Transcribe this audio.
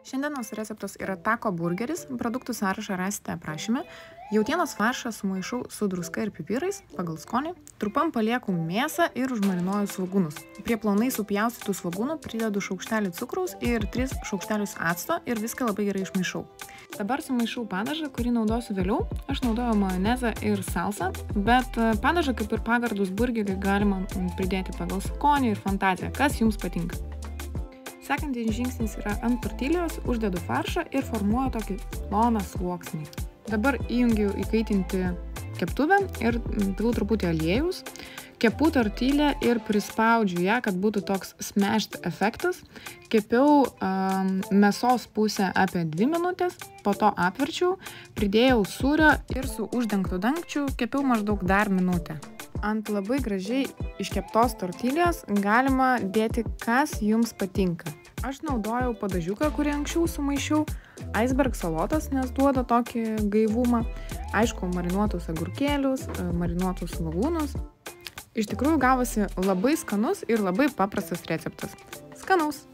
Šiandienos receptas yra tako burgeris, produktų sąrašą rasite aprašyme. Jautienos faršą sumaišau su druska ir pipirais pagal skonį. Trupam palieku mėsą ir užmarinuoju svogūnus. Prie plonai supjaustytų svogūnų pridedu šaukštelį cukraus ir 3 šaukštelius acto ir viską labai gerai išmaišau. Dabar sumaišau padažą, kurį naudosiu vėliau. Aš naudoju majonezą ir salsą, bet padažą kaip ir pagardus burgerį galima pridėti pagal skonį ir fantaziją, kas jums patinka. Sekantis žingsnis yra ant tortilijos, uždedu faršą ir formuoju tokį ploną sluoksnį. Dabar įjungiu įkaitinti keptuvę ir pilu truputį aliejaus. Kepu tortilę ir prispaudžiu ją, kad būtų toks smashed efektas. Kepiau mėsos pusę apie 2 minutės, po to apverčiau, pridėjau sūrio ir su uždengtu dangčiu kepiau maždaug dar minutę. Ant labai gražiai iškeptos tortilijos galima dėti, kas jums patinka. Aš naudojau padažiuką, kurį anksčiau sumaišiau, iceberg salotas, nes duoda tokį gaivumą, aišku, marinuotus agurkėlius, marinuotus svogūnus. Iš tikrųjų gavosi labai skanus ir labai paprastas receptas. Skanaus!